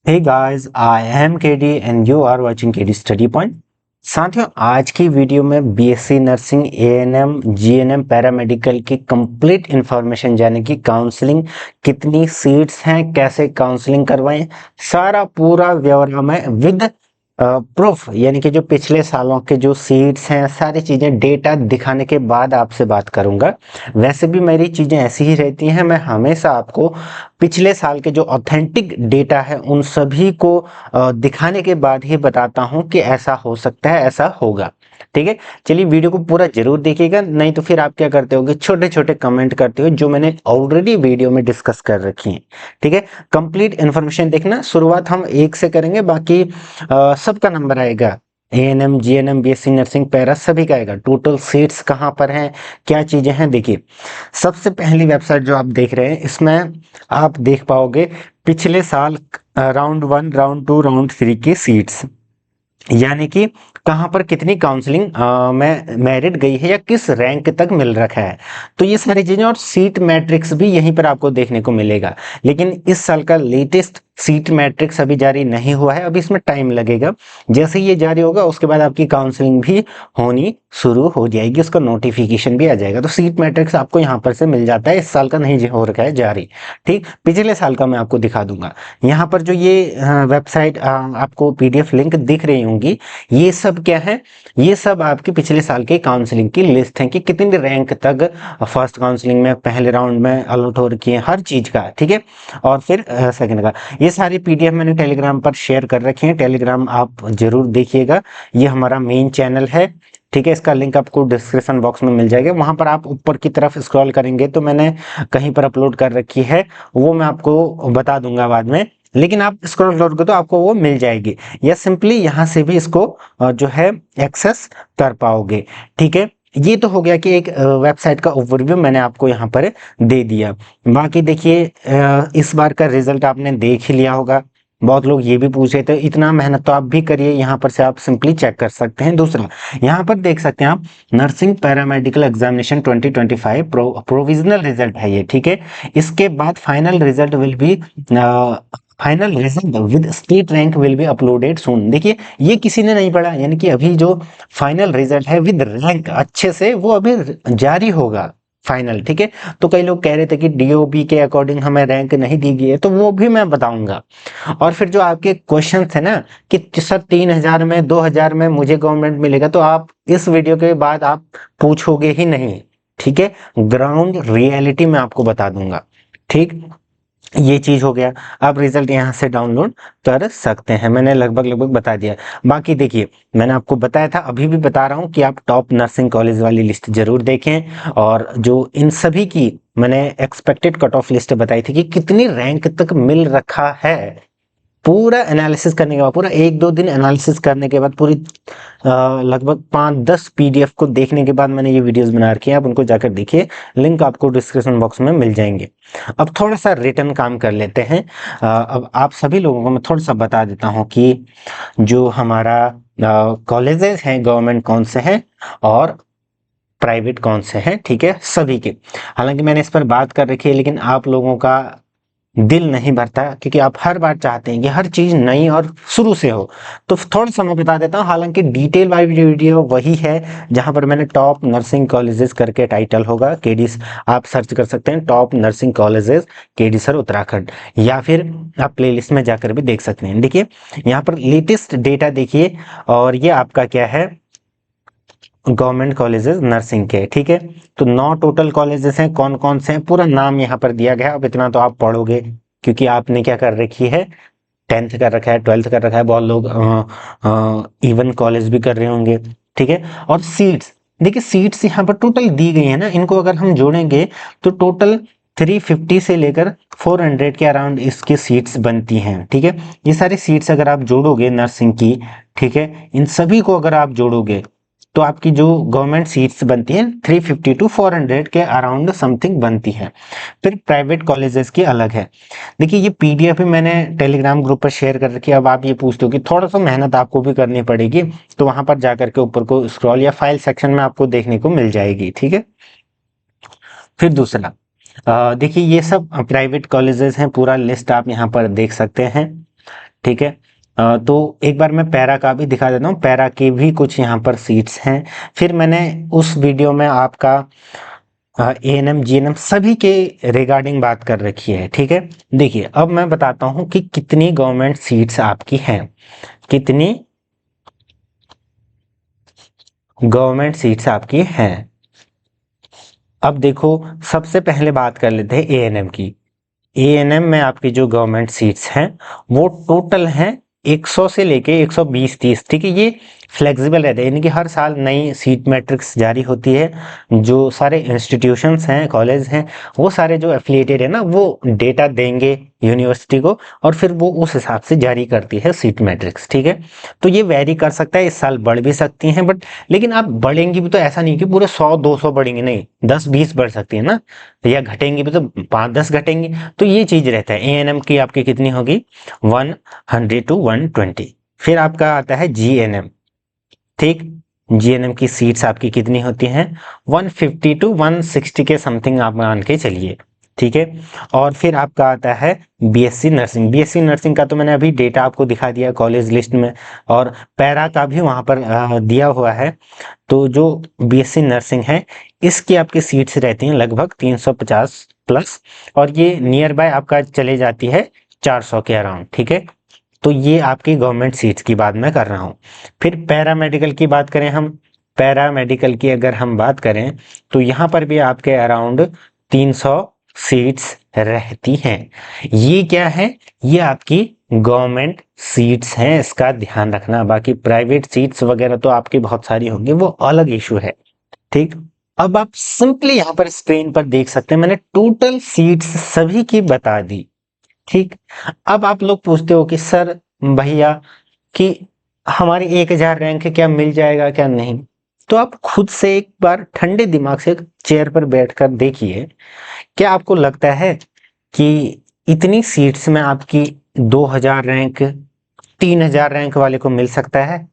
Hey guys, I am KD and you are watching KD Study Point। साथियों, आज की video में BSc nursing, ANM, GNM, paramedical की complete information यानी कि काउंसलिंग, कितनी सीट्स हैं, कैसे काउंसलिंग करवाएं, सारा पूरा ब्यौरा में विद प्रूफ यानी कि जो पिछले सालों के जो सीट्स हैं, सारी चीजें डेटा दिखाने के बाद आपसे बात करूंगा। वैसे भी मेरी चीजें ऐसी ही रहती हैं, मैं हमेशा आपको पिछले साल के जो ऑथेंटिक डेटा है उन सभी को दिखाने के बाद ही बताता हूं कि ऐसा हो सकता है, ऐसा होगा। ठीक है, चलिए वीडियो को पूरा जरूर देखिएगा, नहीं तो फिर आप क्या करते होगे, छोटे छोटे कमेंट करते हो जो मैंने ऑलरेडी वीडियो में डिस्कस कर रखी है। ठीक है, कंप्लीट इन्फॉर्मेशन देखना। शुरुआत हम एक से करेंगे, बाकी सबका नंबर आएगा। ANM, GNM, BSc nursing, para सभी का आएगा। टोटल सीट्स कहाँ पर हैं, क्या चीजें हैं, देखिए। सबसे पहली वेबसाइट जो आप देख रहे हैं, इसमें आप देख पाओगे पिछले साल राउंड 1, राउंड 2, राउंड 3 की सीट्स, यानी कि कहाँ पर कितनी काउंसलिंग में मेरिट गई है या किस रैंक तक मिल रखा है। तो ये सारी चीजें और सीट मैट्रिक्स भी यहीं पर आपको देखने को मिलेगा। लेकिन इस साल का लेटेस्ट सीट मैट्रिक्स अभी जारी नहीं हुआ है, अभी इसमें टाइम लगेगा। जैसे ये जारी होगा उसके बाद आपकी काउंसलिंग भी होनी शुरू हो जाएगी, उसका नोटिफिकेशन भी आ जाएगा। तो सीट मैट्रिक्स आपको यहाँ पर से मिल जाता है, इस साल का नहीं हो रखा है जारी। ठीक, पिछले साल का मैं आपको दिखा दूंगा। यहाँ पर जो ये वेबसाइट आपको पीडीएफ लिंक दिख रही होंगी, ये सब क्या है, ये सब आपके पिछले साल के काउंसलिंग की लिस्ट है कि कितनी रैंक तक फर्स्ट काउंसलिंग में, पहले राउंड में अलॉट हो रखी है, हर चीज का। ठीक है, और फिर सेकंड का। ये सारी पीडीएफ मैंने टेलीग्राम पर शेयर कर रखी है, टेलीग्राम आप जरूर देखिएगा। ये हमारा मेन चैनल है। ठीक है, इसका लिंक आपको डिस्क्रिप्शन बॉक्स में मिल जाएगा। वहां पर आप ऊपर की तरफ स्क्रॉल करेंगे तो मैंने कहीं पर अपलोड कर रखी है, वो मैं आपको बता दूंगा बाद में। लेकिन आप स्क्रॉल करोगे तो आपको वो मिल जाएगी, या सिंपली यहाँ से भी इसको जो है एक्सेस कर पाओगे। ठीक है, ये तो हो गया कि एक वेबसाइट का ओवरव्यू मैंने आपको यहाँ पर दे दिया। बाकी देखिए, इस बार का रिजल्ट आपने देख ही लिया होगा। बहुत लोग ये भी पूछ रहे थे, इतना मेहनत तो आप भी करिए, यहाँ पर से आप सिंपली चेक कर सकते हैं। दूसरा, यहाँ पर देख सकते हैं आप, nursing paramedical examination 2025 provisional result है ये। ठीक है, इसके बाद final result will be final result with state rank will be uploaded soon. देखिए, ये किसी ने नहीं पढ़ा, यानी कि अभी जो फाइनल रिजल्ट है विद रैंक अच्छे से, वो अभी जारी होगा फाइनल। ठीक है, तो कई लोग कह रहे थे कि डीओबी के अकॉर्डिंग हमें रैंक नहीं दी गई है, तो वो भी मैं बताऊंगा। और फिर जो आपके क्वेश्चन थे ना कि सर 3000 में, 2000 में मुझे गवर्नमेंट मिलेगा, तो आप इस वीडियो के बाद आप पूछोगे ही नहीं। ठीक है, ग्राउंड रियलिटी में आपको बता दूंगा। ठीक, ये चीज हो गया। अब रिजल्ट यहाँ से डाउनलोड कर सकते हैं, मैंने लगभग लगभग बता दिया। बाकी देखिए, मैंने आपको बताया था, अभी भी बता रहा हूँ कि आप टॉप नर्सिंग कॉलेज वाली लिस्ट जरूर देखें। और जो इन सभी की मैंने एक्सपेक्टेड कट ऑफ लिस्ट बताई थी कि कितनी रैंक तक मिल रखा है, पूरा एनालिसिस करने के बाद, पूरा 1-2 दिन एनालिसिस करने के बाद, पूरी लगभग 5-10 पीडीएफ को देखने के बाद मैंने ये वीडियोस बना रखी हैं, आप उनको जाकर देखिए, लिंक आपको डिस्क्रिप्शन बॉक्स में मिल जाएंगे। अब थोड़ा सा रिटर्न काम कर लेते हैं। अब आप सभी लोगों को मैं थोड़ा सा बता देता हूँ कि जो हमारा कॉलेजेस हैं, गवर्नमेंट कौन से हैं और प्राइवेट कौन से हैं। ठीक है, सभी के। हालांकि मैंने इस पर बात कर रखी है, लेकिन आप लोगों का दिल नहीं भरता, क्योंकि आप हर बार चाहते हैं कि हर चीज नई और शुरू से हो। तो थोड़ा सा मैं बता देता हूँ, हालांकि डिटेल वाली वीडियो वही है जहां पर मैंने टॉप नर्सिंग कॉलेजेस करके टाइटल होगा, केडी, आप सर्च कर सकते हैं top nursing colleges KD sir Uttarakhand, या फिर आप प्लेलिस्ट में जाकर भी देख सकते हैं। देखिए, यहाँ पर लेटेस्ट डेटा देखिए, और ये आपका क्या है, गवर्नमेंट कॉलेजेस नर्सिंग के। ठीक है, तो 9 टोटल कॉलेजेस हैं, कौन कौन से हैं पूरा नाम यहाँ पर दिया गया है। अब इतना तो आप पढ़ोगे, क्योंकि आपने क्या कर रखी है, 10th कर रखा है, 12th कर रखा है, बहुत लोग इवन कॉलेज भी कर रहे होंगे। ठीक है, और सीट्स देखिए, सीट्स यहाँ पर टोटल दी गई है ना, इनको अगर हम जोड़ेंगे तो टोटल 350 से लेकर 400 के अराउंड इसकी सीट्स बनती हैं। ठीक है, ये सारी सीट्स अगर आप जोड़ोगे नर्सिंग की, ठीक है, इन सभी को अगर आप जोड़ोगे तो आपकी जो गवर्नमेंट सीट्स बनती हैं 350 टू 400 के अराउंड समथिंग बनती है। फिर प्राइवेट कॉलेजेस की अलग है। देखिए, ये पीडीएफ भी मैंने टेलीग्राम ग्रुप पर शेयर कर रखी है। अब आप ये पूछते हो कि थोड़ा सा मेहनत आपको भी करनी पड़ेगी, तो वहां पर जाकर के ऊपर को स्क्रॉल या फाइल सेक्शन में आपको देखने को मिल जाएगी। ठीक है, फिर दूसरा, देखिए, ये सब प्राइवेट कॉलेजेस हैं, पूरा लिस्ट आप यहाँ पर देख सकते हैं। ठीक है। तो एक बार मैं पैरा का भी दिखा देता हूँ, पैरा के भी कुछ यहाँ पर सीट्स हैं। फिर मैंने उस वीडियो में आपका एएनएम जीएनएम सभी के रिगार्डिंग बात कर रखी है, ठीक है। देखिए अब मैं बताता हूँ कि कितनी गवर्नमेंट सीट्स आपकी हैं, कितनी गवर्नमेंट सीट्स आपकी हैं। अब देखो सबसे पहले बात कर लेते हैं एएनएम की। एएनएम में आपकी जो गवर्नमेंट सीट्स हैं वो टोटल हैं 100 से लेके 120-30, ठीक है। ये फ्लेक्सिबल रहता है, यानी कि हर साल नई सीट मैट्रिक्स जारी होती है। जो सारे इंस्टीट्यूशंस हैं, कॉलेज हैं, वो सारे जो एफिलिएटेड है ना, वो डेटा देंगे यूनिवर्सिटी को और फिर वो उस हिसाब से जारी करती है सीट मैट्रिक्स, ठीक है। तो ये वेरी कर सकता है, इस साल बढ़ भी सकती हैं, बट लेकिन आप बढ़ेंगी भी तो ऐसा नहीं कि पूरे 100-200 बढ़ेंगे, नहीं, 10-20 बढ़ सकती है ना, या घटेंगी भी तो 5-10 घटेंगी। तो ये चीज रहता है। एएनएम की आपकी कितनी होगी, 100 to 120। फिर आपका आता है जीएनएम, ठीक। जीएनएम की सीट्स आपकी कितनी होती हैं, 150 to 160 के समथिंग आप मान के चलिए, ठीक है। और फिर आपका आता है बीएससी नर्सिंग। बीएससी नर्सिंग का तो मैंने अभी डेटा आपको दिखा दिया कॉलेज लिस्ट में, और पैरा का भी वहां पर दिया हुआ है। तो जो बीएससी नर्सिंग है इसकी आपकी सीट्स रहती हैं लगभग 350 प्लस, और ये नियर बाय आपका चले जाती है 400 के अराउंड, ठीक है। तो ये आपकी गवर्नमेंट सीट्स की बात मैं कर रहा हूँ। फिर पैरामेडिकल की बात करें हम, पैरामेडिकल की अगर हम बात करें तो यहाँ पर भी आपके अराउंड 300 सीट्स रहती हैं। ये क्या है, ये आपकी गवर्नमेंट सीट्स हैं, इसका ध्यान रखना। बाकी प्राइवेट सीट्स वगैरह तो आपकी बहुत सारी होंगी, वो अलग इशू है, ठीक। अब आप सिंपली यहाँ पर स्क्रीन पर देख सकते हैं, मैंने टोटल सीट्स सभी की बता दी, ठीक। अब आप लोग पूछते हो कि सर भैया कि हमारी 1000 रैंक क्या मिल जाएगा क्या नहीं। तो आप खुद से एक बार ठंडे दिमाग से एक चेयर पर बैठकर देखिए, क्या आपको लगता है कि इतनी सीट्स में आपकी 2000 रैंक 3000 रैंक वाले को मिल सकता है?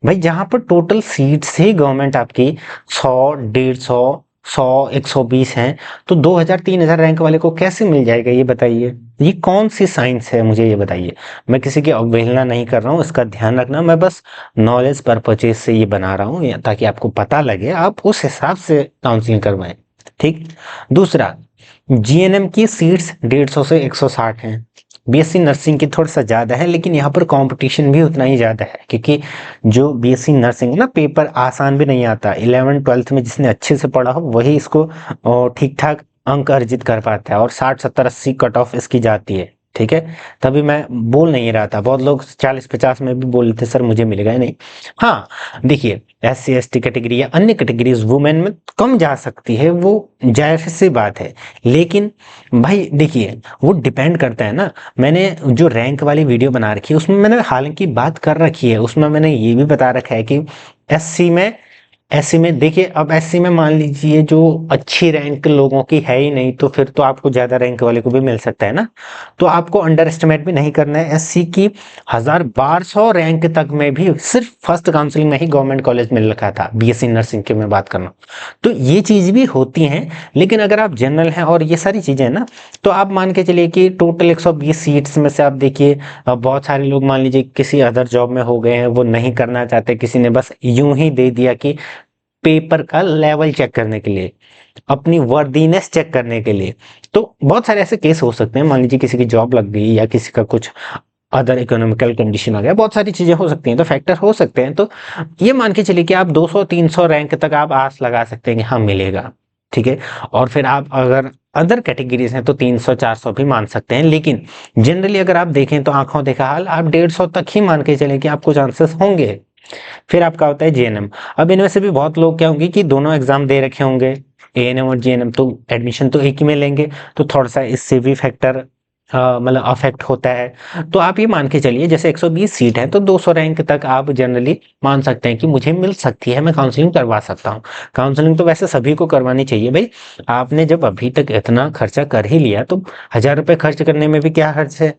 भाई जहां पर टोटल सीट्स ही गवर्नमेंट आपकी 100, 150, 100, 120 हैं, तो 2000-3000 रैंक वाले को कैसे मिल जाएगा, ये बताइए। ये कौन सी साइंस है, मुझे ये बताइए। मैं किसी की अवहेलना नहीं कर रहा हूँ, इसका ध्यान रखना। मैं बस नॉलेज पर्पजेज से ये बना रहा हूँ, ताकि आपको पता लगे, आप उस हिसाब से काउंसलिंग करवाएं, ठीक। दूसरा, जीएनएम की सीट्स 150 से 160 हैं। बीएससी नर्सिंग की थोड़ा सा ज़्यादा है, लेकिन यहाँ पर कंपटीशन भी उतना ही ज़्यादा है, क्योंकि जो बीएससी नर्सिंग है ना, पेपर आसान भी नहीं आता। 11th-12th में जिसने अच्छे से पढ़ा हो वही इसको ठीक ठाक अंक अर्जित कर पाता है, और 60-70-80 कट ऑफ इसकी जाती है, ठीक है। तभी मैं बोल नहीं रहा था, बहुत लोग 40-50 में भी बोलते सर मुझे मिलेगा ही नहीं। हाँ देखिए, SC ST कैटेगरी या अन्य कैटेगरीज वुमेन में कम जा सकती है, वो जायज सी बात है। लेकिन भाई देखिए, वो डिपेंड करता है ना। मैंने जो रैंक वाली वीडियो बना रखी है उसमें मैंने हालांकि बात कर रखी है, उसमें मैंने ये भी बता रखा है कि एससी में एससी में देखिए, अब एससी में मान लीजिए जो अच्छी रैंक लोगों की है ही नहीं, तो फिर तो आपको ज्यादा रैंक वाले को भी मिल सकता है ना। तो आपको अंडर एस्टिमेट भी नहीं करना है। एससी की 1200 रैंक तक में भी सिर्फ फर्स्ट काउंसलिंग में ही गवर्नमेंट कॉलेज मिल रखा था, बीएससी नर्सिंग की मैं बात कर रहा हूँ। तो ये चीज भी होती है। लेकिन अगर आप जनरल हैं और ये सारी चीजें हैं ना, तो आप मान के चलिए कि टोटल 120 सीट्स में से आप देखिए, बहुत सारे लोग मान लीजिए किसी अदर जॉब में हो गए हैं, वो नहीं करना चाहते, किसी ने बस यूं ही दे दिया कि पेपर का लेवल चेक करने के लिए, अपनी वर्दीनेस चेक करने के लिए। तो बहुत सारे ऐसे केस हो सकते हैं, मान लीजिए किसी की जॉब लग गई या किसी का कुछ अदर इकोनॉमिकल कंडीशन आ गया, बहुत सारी चीजें हो सकती हैं, तो फैक्टर हो सकते हैं। तो ये मान के चलिए कि आप 200-300 रैंक तक आप आस लगा सकते हैं कि हाँ मिलेगा, ठीक है। और फिर आप अगर अदर कैटेगरीज हैं तो 300-400 भी मान सकते हैं। लेकिन जनरली अगर आप देखें तो आंखों देखा हाल, आप 150 तक ही मान के चले कि आपको चांसेस होंगे। फिर आपका होता है जीएनएम। अब इनमें से भी बहुत लोग क्या होंगे कि दोनों एग्जाम दे रखे होंगे, एएनएम और जीएनएम, तो एडमिशन तो एक ही में लेंगे, तो थोड़ा सा इससे भी फैक्टर मतलब अफेक्ट होता है। तो आप ये मान के चलिए, जैसे 120 सीट है तो 200 रैंक तक आप जनरली मान सकते हैं कि मुझे मिल सकती है, मैं काउंसलिंग करवा सकता हूँ। काउंसलिंग तो वैसे सभी को करवानी चाहिए भाई। आपने जब अभी तक इतना खर्चा कर ही लिया, तो 1000 रुपए खर्च करने में भी क्या खर्च है,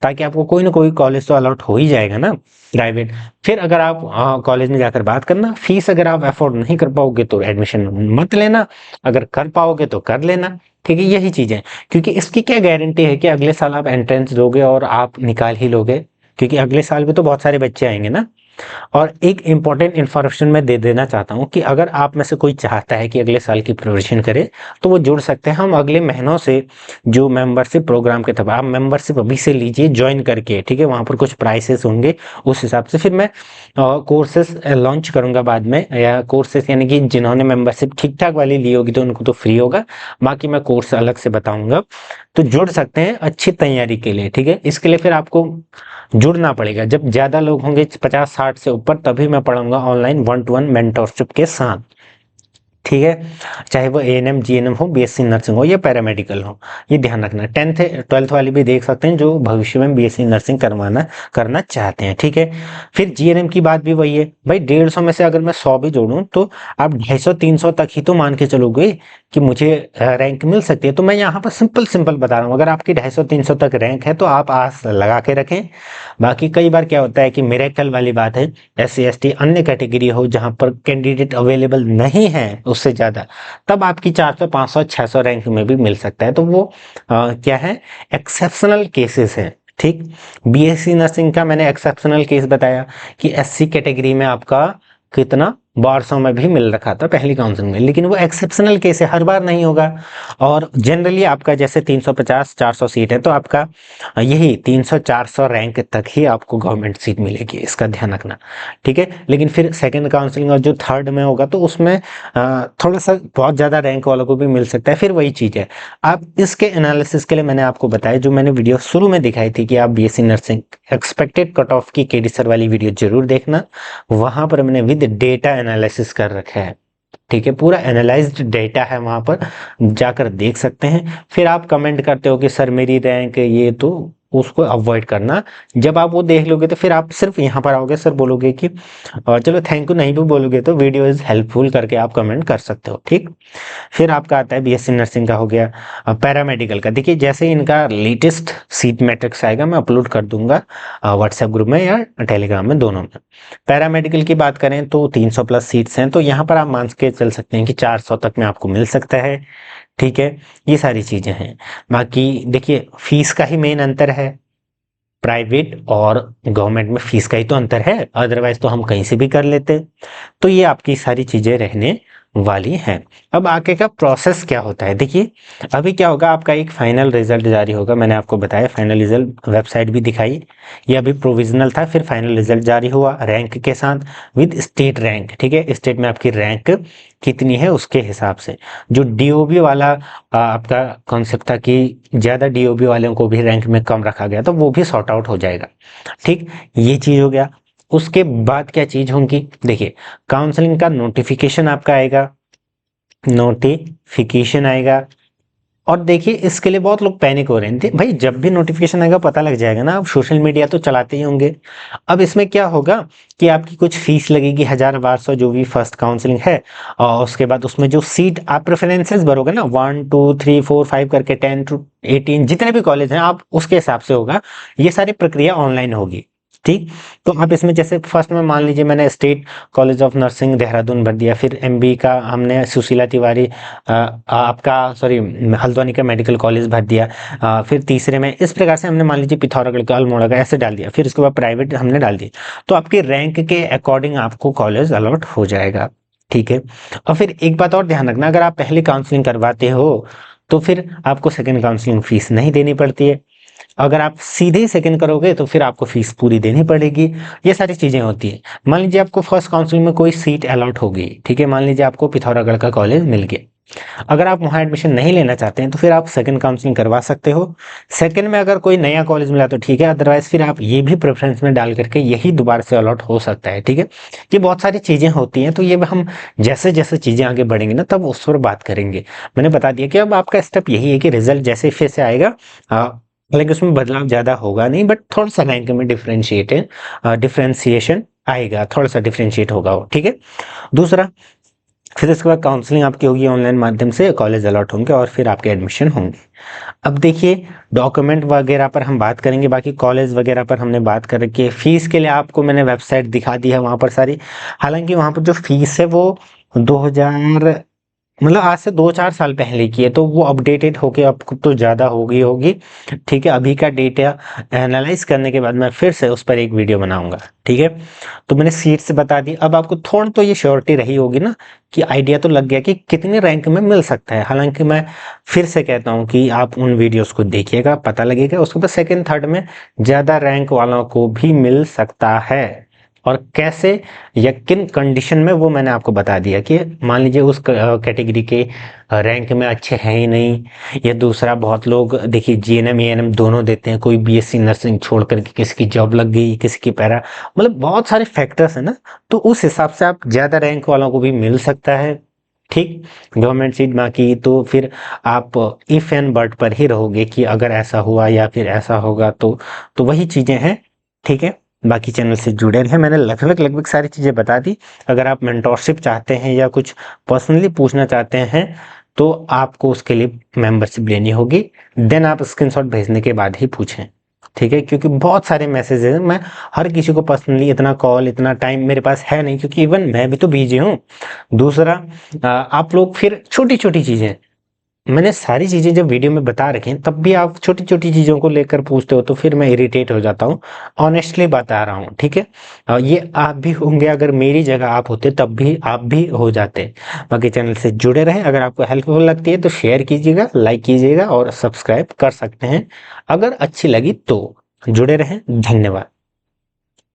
ताकि आपको कोई ना कोई कॉलेज तो अलॉट हो ही जाएगा ना, प्राइवेट। फिर अगर आप कॉलेज में जाकर बात करना, फीस अगर आप अफोर्ड नहीं कर पाओगे तो एडमिशन मत लेना, अगर कर पाओगे तो कर लेना, ठीक है। यही चीजें, क्योंकि इसकी क्या गारंटी है कि अगले साल आप एंट्रेंस दोगे और आप निकाल ही लोगे, क्योंकि अगले साल भी तो बहुत सारे बच्चे आएंगे ना। और एक इम्पॉर्टेंट इन्फॉर्मेशन मैं दे देना चाहता हूँ कि अगर आप में से कोई चाहता है कि अगले साल की प्रिपरेशन करे तो वो जुड़ सकते हैं। हम अगले महीनों से जो मेंबरशिप प्रोग्राम के तहत आप मेंबरशिप अभी से लीजिए ज्वाइन करके, ठीक है। वहाँ पर कुछ प्राइसेस होंगे, उस हिसाब से फिर मैं कोर्सेस लॉन्च करूंगा बाद में, या कोर्सेस यानी कि जिन्होंने मेंबरशिप ठीक ठाक वाली ली होगी तो उनको तो फ्री होगा, बाकी मैं कोर्स अलग से बताऊंगा। तो जुड़ सकते हैं अच्छी तैयारी के लिए, ठीक है। इसके लिए फिर आपको जुड़ना पड़ेगा, जब ज्यादा लोग होंगे 50-60 से ऊपर तभी मैं पढ़ाऊंगा ऑनलाइन 1-to-1 मेंटरशिप के साथ, ठीक है। चाहे वो एएनएम जीएनएम हो, बीएससी नर्सिंग हो या पैरामेडिकल हो, ये ध्यान रखना। 10th 12th वाले भी देख सकते हैं जो भविष्य में बीएससी नर्सिंग करना चाहते हैं, ठीक है। फिर जीएनएम की बात भी वही है भाई, 150 में से अगर मैं 100 भी जोड़ूं तो आप 250-300 तक ही तो मान के चलोगे कि मुझे रैंक मिल सकती है। तो मैं यहाँ पर सिंपल सिंपल बता रहा हूँ, अगर आपकी 250-300 तक रैंक है तो आप आस लगा के रखें। बाकी कई बार क्या होता है कि मिरेकल वाली बात है, SC ST अन्य कैटेगरी हो जहां पर कैंडिडेट अवेलेबल नहीं है उससे ज्यादा, तब आपकी 400 500 600 रैंक में भी मिल सकता है। तो वो क्या है, एक्सेप्शनल केसेस है, ठीक। बीएससी नर्सिंग का मैंने एक्सेप्शनल केस बताया कि SC कैटेगरी में आपका कितना 1200 में भी मिल रखा था पहली काउंसलिंग में, लेकिन वो एक्सेप्शनल केस है, हर बार नहीं होगा। और जनरली आपका जैसे 350-400 सीट है तो आपका यही 300-400 रैंक तक ही आपको गवर्नमेंट सीट मिलेगी, इसका ध्यान रखना, ठीक है। लेकिन फिर सेकंड काउंसलिंग और जो थर्ड में होगा तो उसमें थोड़ा सा बहुत ज़्यादा रैंक वालों को भी मिल सकता है। फिर वही चीज़ है, आप इसके एनालिसिस के लिए मैंने आपको बताया, जो मैंने वीडियो शुरू में दिखाई थी कि आप BSc nursing expected cut off की केडी सर वाली वीडियो जरूर देखना, वहां पर मैंने विद डेटा एनालिसिस कर रखा है, ठीक है। पूरा एनालाइज्ड डेटा है, वहां पर जाकर देख सकते हैं। फिर आप कमेंट करते हो कि सर मेरी रैंक ये, तो उसको अवॉइड करना। जब आप वो देख लोगे तो फिर आप सिर्फ यहाँ पर आओगे, सर बोलोगे कि चलो थैंक यू नहीं भी बोलोगे तो वीडियो इज हेल्पफुल करके आप कमेंट कर सकते हो, ठीक। फिर आपका आता है बीएससी नर्सिंग का हो गया। पैरामेडिकल का देखिए, जैसे इनका लेटेस्ट सीट मैट्रिक्स आएगा मैं अपलोड कर दूंगा व्हाट्सएप ग्रुप में या टेलीग्राम में, दोनों में। पैरामेडिकल की बात करें तो 300 प्लस सीट्स हैं, तो यहाँ पर आप मान के चल सकते हैं कि 400 तक में आपको मिल सकता है, ठीक है। ये सारी चीजें हैं। बाकी देखिए फीस का ही मेन अंतर है, प्राइवेट और गवर्नमेंट में फीस का ही तो अंतर है, अदरवाइज तो हम कहीं से भी कर लेते। तो ये आपकी सारी चीजें रहने वाली हैं। अब आगे का प्रोसेस क्या होता है, देखिए अभी क्या होगा, आपका एक फाइनल रिजल्ट जारी होगा। मैंने आपको बताया फाइनल रिजल्ट, वेबसाइट भी दिखाई, ये अभी प्रोविजनल था, फिर फाइनल रिजल्ट जारी हुआ रैंक के साथ विद स्टेट रैंक, ठीक है। स्टेट में आपकी रैंक कितनी है उसके हिसाब से। जो डीओबी वाला आपका कॉन्सेप्ट था कि ज्यादा डीओबी वालों को भी रैंक में कम रखा गया, तो वो भी सॉर्ट आउट हो जाएगा, ठीक। ये चीज हो गया। उसके बाद क्या चीज होंगी, देखिए काउंसलिंग का नोटिफिकेशन आपका आएगा, नोटिफिकेशन आएगा। और देखिए इसके लिए बहुत लोग पैनिक हो रहे थे, भाई जब भी नोटिफिकेशन आएगा पता लग जाएगा ना, आप सोशल मीडिया तो चलाते ही होंगे। अब इसमें क्या होगा कि आपकी कुछ फीस लगेगी 1000-1200 जो भी फर्स्ट काउंसलिंग है, और उसके बाद उसमें जो सीट आप प्रेफरेंसेस भरोगे ना 1 2 3 4 5 करके 10 to 18 जितने भी कॉलेज हैं आप उसके हिसाब से होगा। ये सारी प्रक्रिया ऑनलाइन होगी, ठीक। तो आप इसमें जैसे फर्स्ट में मान लीजिए मैंने state college of nursing Dehradun भर दिया, फिर एमबी का हमने सुशीला तिवारी आपका सॉरी हल्द्वानी का मेडिकल कॉलेज भर दिया, फिर तीसरे में इस प्रकार से हमने मान लीजिए पिथौरागढ़ का अल्मोड़ा का ऐसे डाल दिया, फिर उसके बाद प्राइवेट हमने डाल दिया। तो आपके रैंक के अकॉर्डिंग आपको कॉलेज अलॉट हो जाएगा, ठीक है। और फिर एक बात और ध्यान रखना, अगर आप पहली काउंसलिंग करवाते हो तो फिर आपको सेकेंड काउंसलिंग फीस नहीं देनी पड़ती है। अगर आप सीधे सेकंड करोगे तो फिर आपको फीस पूरी देनी पड़ेगी। ये सारी चीजें होती है। मान लीजिए आपको फर्स्ट काउंसलिंग में कोई सीट अलॉट हो गई, ठीक है, मान लीजिए आपको पिथौरागढ़ का कॉलेज मिल गया, अगर आप वहां एडमिशन नहीं लेना चाहते हैं तो फिर आप सेकंड काउंसलिंग करवा सकते हो। सेकंड में अगर कोई नया कॉलेज मिला तो ठीक है, अदरवाइज फिर आप ये भी प्रेफरेंस में डाल करके यही दोबारा से अलॉट हो सकता है, ठीक है। ये बहुत सारी चीजें होती हैं, तो ये हम जैसे जैसे चीजें आगे बढ़ेंगे ना तब उस पर बात करेंगे। मैंने बता दिया कि अब आपका स्टेप यही है कि रिजल्ट जैसे फिर से आएगा, हालांकि उसमें बदलाव ज्यादा होगा नहीं, बट थोड़ा सा रैंक में डिफरेंशिएशन आएगा, थोड़ा सा डिफरेंशिएट होगा वो, ठीक है। दूसरा, फिर इसके बाद काउंसलिंग आपकी होगी ऑनलाइन माध्यम से, कॉलेज अलॉट होंगे और फिर आपके एडमिशन होंगे। अब देखिए डॉक्यूमेंट वगैरह पर हम बात करेंगे, बाकी कॉलेज वगैरह पर हमने बात कर रखी है। फीस के लिए आपको मैंने वेबसाइट दिखा दी है वहां पर सारी, हालांकि वहां पर जो फीस है वो 2000 मतलब आज से 2-4 साल पहले की है, तो वो अपडेटेड होके अब तो ज़्यादा हो गई होगी। ठीक है, अभी का डेटा एनालाइज करने के बाद मैं फिर से उस पर एक वीडियो बनाऊंगा। ठीक है, तो मैंने सीट से बता दी, अब आपको थोड़ा तो ये श्योरिटी रही होगी ना, कि आइडिया तो लग गया कि कितने रैंक में मिल सकता है। हालांकि मैं फिर से कहता हूँ कि आप उन वीडियोस को देखिएगा, पता लगेगा। उसके बाद सेकंड थर्ड में ज़्यादा रैंक वालों को भी मिल सकता है, और कैसे या किन कंडीशन में, वो मैंने आपको बता दिया। कि मान लीजिए उस कैटेगरी के रैंक में अच्छे हैं ही नहीं, या दूसरा बहुत लोग देखिए जीएनएम एएनएम दोनों देते हैं, कोई बीएससी नर्सिंग छोड़ करके किसी की जॉब लग गई, किसी की पैरा, मतलब बहुत सारे फैक्टर्स है ना। तो उस हिसाब से आप ज्यादा रैंक वालों को भी मिल सकता है। ठीक, गवर्नमेंट सीट बाकी तो फिर आप इफ एंड बट पर ही रहोगे कि अगर ऐसा हुआ या फिर ऐसा होगा, तो वही चीजें हैं। ठीक है, बाकी चैनल से जुड़े रहे। मैंने लगभग लगभग सारी चीज़ें बता दी। अगर आप मेंटोरशिप चाहते हैं या कुछ पर्सनली पूछना चाहते हैं, तो आपको उसके लिए मेंबरशिप लेनी होगी। देन आप स्क्रीनशॉट भेजने के बाद ही पूछें। ठीक है, क्योंकि बहुत सारे मैसेज हैं, मैं हर किसी को पर्सनली इतना कॉल इतना टाइम मेरे पास है नहीं, क्योंकि इवन मैं भी तो बिजी हूँ। दूसरा आप लोग फिर छोटी छोटी चीज़ें, मैंने सारी चीजें जब वीडियो में बता रखी हैं, तब भी आप छोटी छोटी चीजों को लेकर पूछते हो, तो फिर मैं इरिटेट हो जाता हूँ। ऑनेस्टली बता रहा हूँ। ठीक है, ये आप भी होंगे, अगर मेरी जगह आप होते तब भी आप भी हो जाते। बाकी चैनल से जुड़े रहें। अगर आपको हेल्पफुल लगती है तो शेयर कीजिएगा, लाइक कीजिएगा और सब्सक्राइब कर सकते हैं अगर अच्छी लगी तो। जुड़े रहें, धन्यवाद।